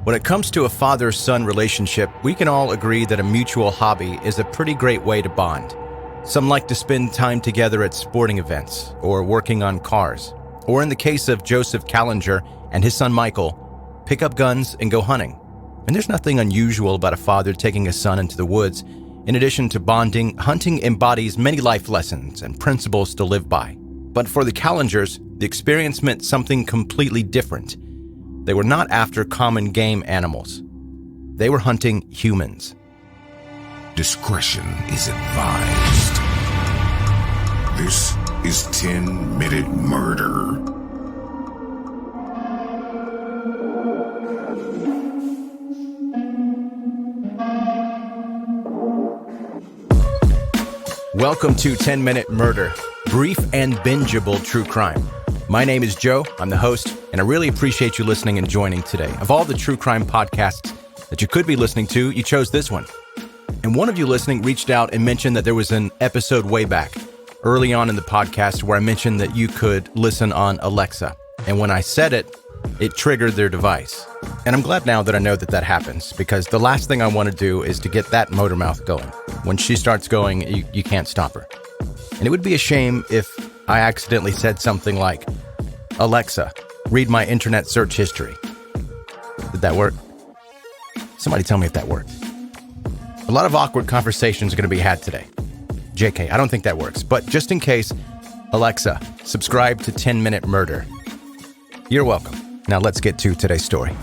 When it comes to a father-son relationship, we can all agree that a mutual hobby is a pretty great way to bond. Some like to spend time together at sporting events or working on cars. Or in the case of Joseph Kallinger and his son Michael, pick up guns and go hunting. And there's nothing unusual about a father taking a son into the woods. In addition to bonding, hunting embodies many life lessons and principles to live by. But for the Kallingers, the experience meant something completely different. They were not after common game animals. They were hunting humans. Discretion is advised. This is 10-Minute Murder. Welcome to 10-Minute Murder, brief and bingeable true crime. My name is Joe, I'm the host, and I really appreciate you listening and joining today. Of all the true crime podcasts that you could be listening to, you chose this one. And one of you listening reached out and mentioned that there was an episode way back, early on in the podcast, where I mentioned that you could listen on Alexa. And when I said it, it triggered their device. And I'm glad now that I know that that happens, because the last thing I want to do is to get that motor mouth going. When she starts going, you can't stop her. And it would be a shame if I accidentally said something like, Alexa, read my internet search history. Did that work? Somebody tell me if that worked. A lot of awkward conversations are going to be had today. JK, I don't think that works. But just in case, Alexa, subscribe to 10-Minute Murder. You're welcome. Now let's get to today's story.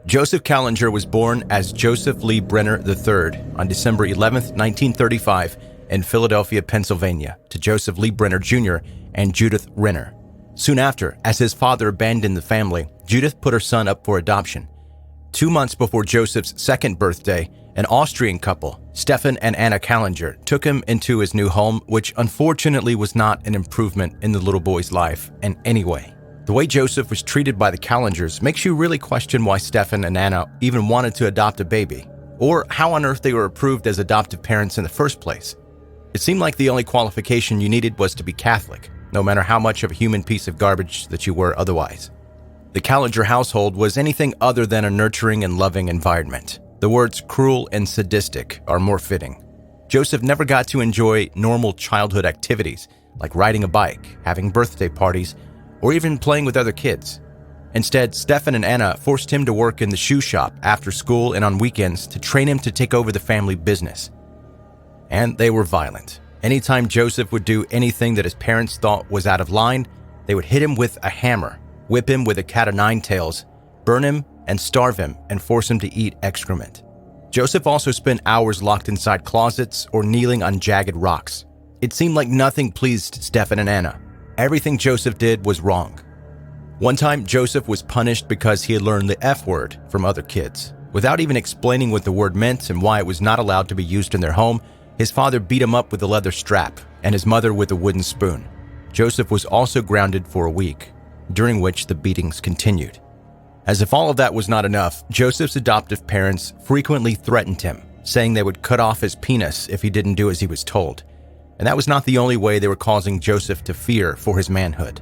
Joseph Kallinger was born as Joseph Lee Brenner III on December 11th, 1935 in Philadelphia, Pennsylvania, to Joseph Lee Brenner Jr. and Judith Renner. Soon after, as his father abandoned the family, Judith put her son up for adoption. 2 months before Joseph's second birthday, an Austrian couple, Stefan and Anna Kallinger, took him into his new home, which unfortunately was not an improvement in the little boy's life in any way. The way Joseph was treated by the Kallingers makes you really question why Stefan and Anna even wanted to adopt a baby, or how on earth they were approved as adoptive parents in the first place. It seemed like the only qualification you needed was to be Catholic, no matter how much of a human piece of garbage that you were otherwise. The Kallinger household was anything other than a nurturing and loving environment. The words cruel and sadistic are more fitting. Joseph never got to enjoy normal childhood activities like riding a bike, having birthday parties, or even playing with other kids. Instead, Stefan and Anna forced him to work in the shoe shop after school and on weekends to train him to take over the family business. And they were violent. Anytime Joseph would do anything that his parents thought was out of line, they would hit him with a hammer, whip him with a cat of nine tails, burn him and starve him and force him to eat excrement. Joseph also spent hours locked inside closets or kneeling on jagged rocks. It seemed like nothing pleased Stefan and Anna. Everything Joseph did was wrong. One time, Joseph was punished because he had learned the F word from other kids. Without even explaining what the word meant and why it was not allowed to be used in their home, his father beat him up with a leather strap and his mother with a wooden spoon. Joseph was also grounded for a week, during which the beatings continued. As if all of that was not enough, Joseph's adoptive parents frequently threatened him, saying they would cut off his penis if he didn't do as he was told. And that was not the only way they were causing Joseph to fear for his manhood.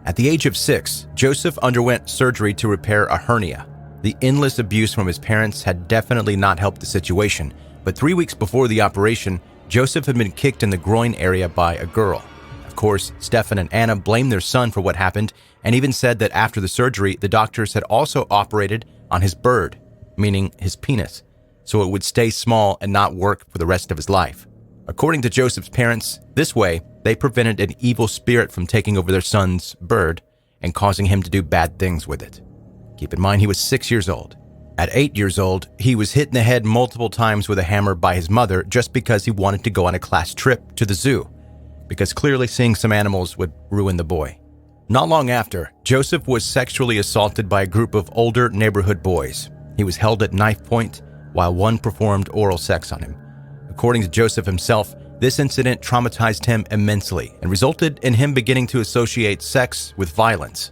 At the age of 6, Joseph underwent surgery to repair a hernia. The endless abuse from his parents had definitely not helped the situation, but 3 weeks before the operation, Joseph had been kicked in the groin area by a girl. Of course, Stefan and Anna blamed their son for what happened and even said that after the surgery, the doctors had also operated on his bird, meaning his penis, so it would stay small and not work for the rest of his life. According to Joseph's parents, this way, they prevented an evil spirit from taking over their son's bird and causing him to do bad things with it. Keep in mind, he was 6 years old. At 8 years old, he was hit in the head multiple times with a hammer by his mother just because he wanted to go on a class trip to the zoo, because clearly seeing some animals would ruin the boy. Not long after, Joseph was sexually assaulted by a group of older neighborhood boys. He was held at knife point while one performed oral sex on him. According to Joseph himself, this incident traumatized him immensely and resulted in him beginning to associate sex with violence.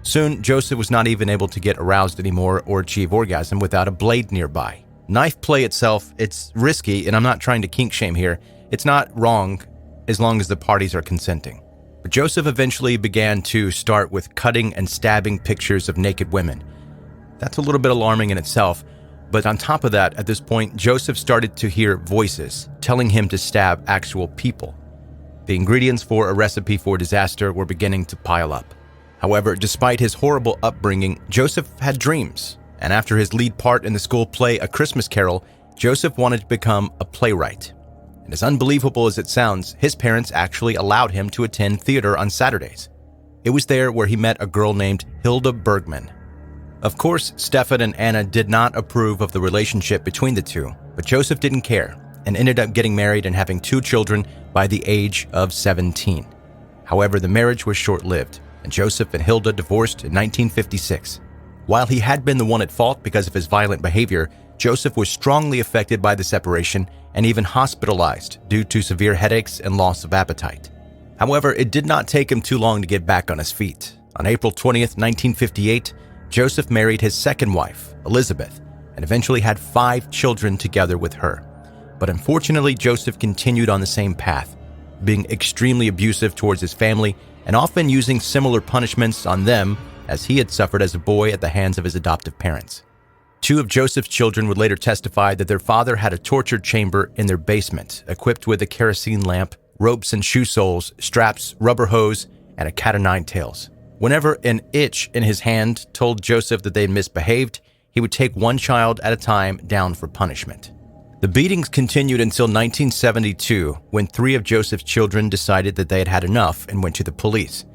Soon, Joseph was not even able to get aroused anymore or achieve orgasm without a blade nearby. Knife play itself, it's risky, and I'm not trying to kink shame here. It's not wrong, as long as the parties are consenting. But Joseph eventually began to start with cutting and stabbing pictures of naked women. That's a little bit alarming in itself, but on top of that, at this point, Joseph started to hear voices telling him to stab actual people. The ingredients for a recipe for disaster were beginning to pile up. However, despite his horrible upbringing, Joseph had dreams, and after his lead part in the school play A Christmas Carol, Joseph wanted to become a playwright. And as unbelievable as it sounds, his parents actually allowed him to attend theater on Saturdays. It was there where he met a girl named Hilda Bergman. Of course, Stefan and Anna did not approve of the relationship between the two, but Joseph didn't care and ended up getting married and having 2 children by the age of 17. However, the marriage was short-lived, and Joseph and Hilda divorced in 1956. While he had been the one at fault because of his violent behavior, Joseph was strongly affected by the separation and even hospitalized due to severe headaches and loss of appetite. However, it did not take him too long to get back on his feet. On April 20th, 1958, Joseph married his second wife, Elizabeth, and eventually had 5 children together with her. But unfortunately, Joseph continued on the same path, being extremely abusive towards his family and often using similar punishments on them as he had suffered as a boy at the hands of his adoptive parents. 2 of Joseph's children would later testify that their father had a torture chamber in their basement, equipped with a kerosene lamp, ropes and shoe soles, straps, rubber hose, and a cat o' nine tails. Whenever an itch in his hand told Joseph that they had misbehaved, he would take one child at a time down for punishment. The beatings continued until 1972, when 3 of Joseph's children decided that they had had enough and went to the police.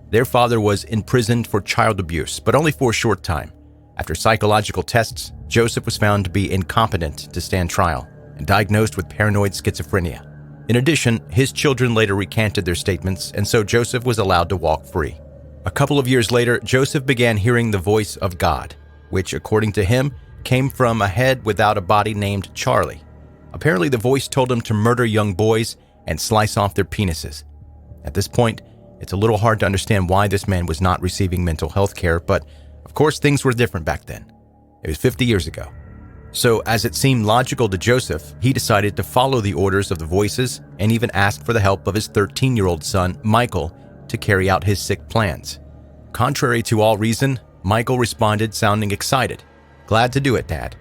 Their father was imprisoned for child abuse, but only for a short time. After psychological tests, Joseph was found to be incompetent to stand trial and diagnosed with paranoid schizophrenia. In addition, his children later recanted their statements, and so Joseph was allowed to walk free. A couple of years later, Joseph began hearing the voice of God, which, according to him, came from a head without a body named Charlie. Apparently, the voice told him to murder young boys and slice off their penises. At this point, it's a little hard to understand why this man was not receiving mental health care, but of course, things were different back then. It was 50 years ago. So, as it seemed logical to Joseph, he decided to follow the orders of the voices and even asked for the help of his 13-year-old son, Michael, to carry out his sick plans. Contrary to all reason, Michael responded sounding excited. "Glad to do it, Dad."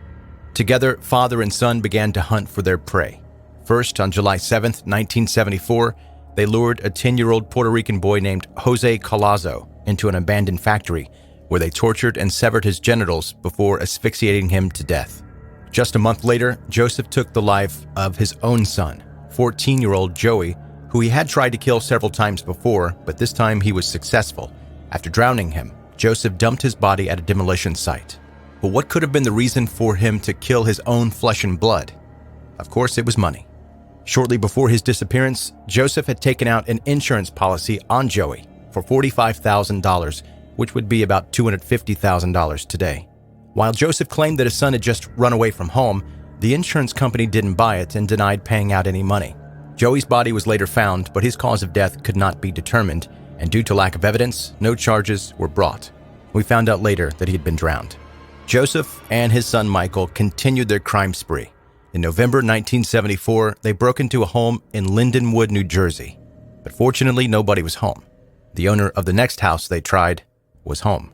Together, father and son began to hunt for their prey. First, on July 7th, 1974, they lured a 10-year-old Puerto Rican boy named Jose Colazo into an abandoned factory where they tortured and severed his genitals before asphyxiating him to death. Just a month later, Joseph took the life of his own son, 14-year-old Joey, who he had tried to kill several times before, but this time he was successful. After drowning him, Joseph dumped his body at a demolition site. But what could have been the reason for him to kill his own flesh and blood? Of course, it was money. Shortly before his disappearance, Joseph had taken out an insurance policy on Joey for $45,000, which would be about $250,000 today. While Joseph claimed that his son had just run away from home, the insurance company didn't buy it and denied paying out any money. Joey's body was later found, but his cause of death could not be determined, and due to lack of evidence, no charges were brought. We found out later that he had been drowned. Joseph and his son Michael continued their crime spree. In November 1974, they broke into a home in Lindenwood, New Jersey. But fortunately, nobody was home. The owner of the next house they tried was home.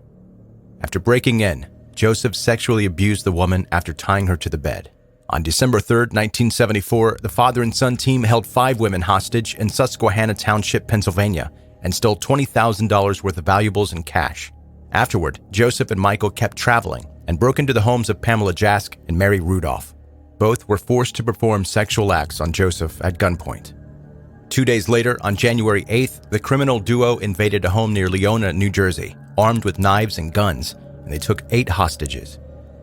After breaking in, Joseph sexually abused the woman after tying her to the bed. On December 3rd, 1974, the father and son team held 5 women hostage in Susquehanna Township, Pennsylvania, and stole $20,000 worth of valuables and cash. Afterward, Joseph and Michael kept traveling and broke into the homes of Pamela Jask and Mary Rudolph. Both were forced to perform sexual acts on Joseph at gunpoint. 2 days later, on January 8th, the criminal duo invaded a home near Leona, New Jersey, armed with knives and guns, and they took 8 hostages.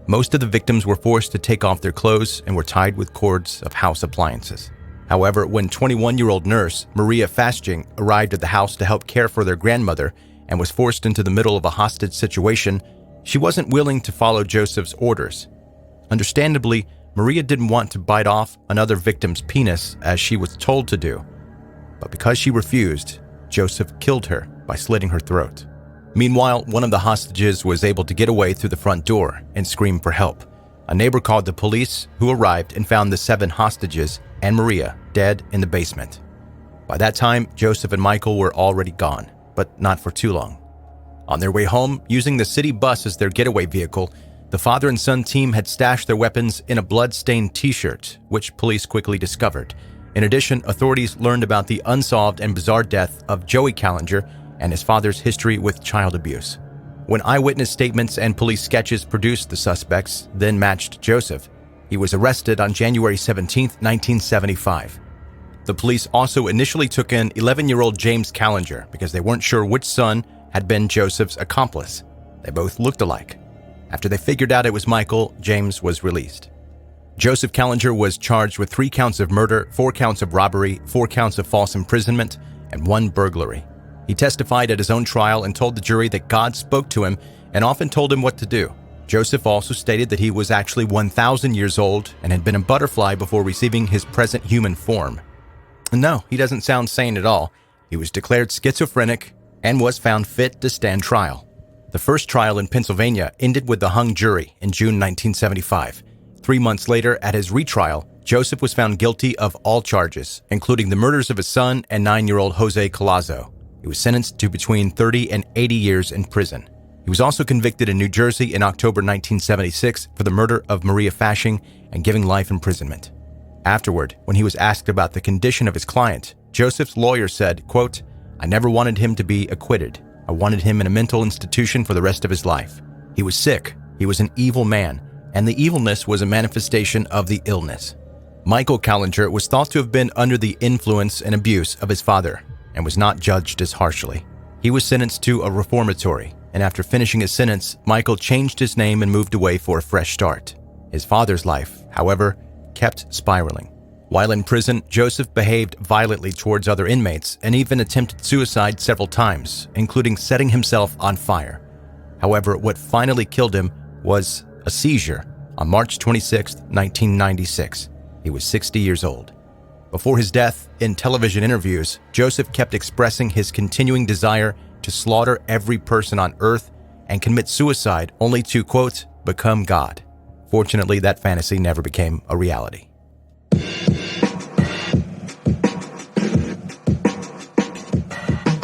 Most of the victims were forced to take off their clothes and were tied with cords of house appliances. However, when 21-year-old nurse Maria Fasting arrived at the house to help care for their grandmother and was forced into the middle of a hostage situation, she wasn't willing to follow Joseph's orders. Understandably, Maria didn't want to bite off another victim's penis as she was told to do. But because she refused, Joseph killed her by slitting her throat. Meanwhile, one of the hostages was able to get away through the front door and scream for help. A neighbor called the police, who arrived and found the 7 hostages and Maria dead in the basement. By that time, Joseph and Michael were already gone, but not for too long. On their way home, using the city bus as their getaway vehicle, the father and son team had stashed their weapons in a blood-stained T-shirt, which police quickly discovered. In addition, authorities learned about the unsolved and bizarre death of Joey Kallinger and his father's history with child abuse. When eyewitness statements and police sketches produced the suspects, then matched Joseph, he was arrested on January 17, 1975. The police also initially took in 11-year-old James Kallinger because they weren't sure which son had been Joseph's accomplice. They both looked alike. After they figured out it was Michael, James was released. Joseph Kallinger was charged with 3 counts of murder, 4 counts of robbery, 4 counts of false imprisonment, and 1 burglary. He testified at his own trial and told the jury that God spoke to him and often told him what to do. Joseph also stated that he was actually 1,000 years old and had been a butterfly before receiving his present human form. No, he doesn't sound sane at all. He was declared schizophrenic and was found fit to stand trial. The first trial in Pennsylvania ended with the hung jury in June 1975. 3 months later, at his retrial, Joseph was found guilty of all charges, including the murders of his son and 9-year-old Jose Collazo. He was sentenced to between 30 and 80 years in prison. He was also convicted in New Jersey in October 1976 for the murder of Maria Fashing and giving life imprisonment. Afterward, when he was asked about the condition of his client, Joseph's lawyer said, quote, "I never wanted him to be acquitted. I wanted him in a mental institution for the rest of his life. He was sick, he was an evil man, and the evilness was a manifestation of the illness." Michael Kallinger was thought to have been under the influence and abuse of his father and was not judged as harshly. He was sentenced to a reformatory, and after finishing his sentence, Michael changed his name and moved away for a fresh start. His father's life, however, kept spiraling. While in prison, Joseph behaved violently towards other inmates and even attempted suicide several times, including setting himself on fire. However, what finally killed him was a seizure on March 26, 1996. He was 60 years old. Before his death, in television interviews, Joseph kept expressing his continuing desire to slaughter every person on earth and commit suicide only to, quote, become God. Fortunately, that fantasy never became a reality.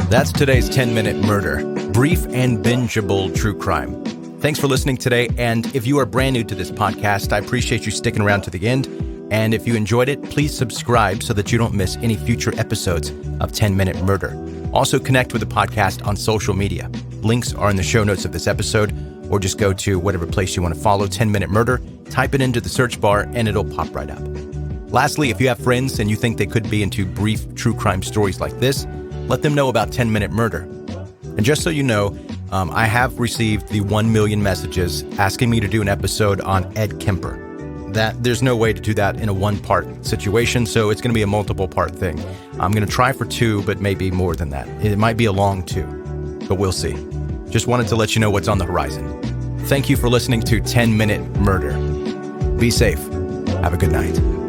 That's today's 10-Minute Murder. Brief and bingeable true crime. Thanks for listening today, and if you are brand new to this podcast, I appreciate you sticking around to the end. And if you enjoyed it, please subscribe so that you don't miss any future episodes of 10-Minute Murder. Also connect with the podcast on social media. Links are in the show notes of this episode, or just go to whatever place you want to follow 10-Minute Murder, type it into the search bar, and it'll pop right up. Lastly, if you have friends and you think they could be into brief true crime stories like this, let them know about 10-Minute Murder. And just so you know, I have received the 1 million messages asking me to do an episode on Ed Kemper. There's no way to do that in a one-part situation, so it's going to be a multiple-part thing. I'm going to try for 2, but maybe more than that. It might be a long 2, but we'll see. Just wanted to let you know what's on the horizon. Thank you for listening to 10-Minute Murder. Be safe. Have a good night.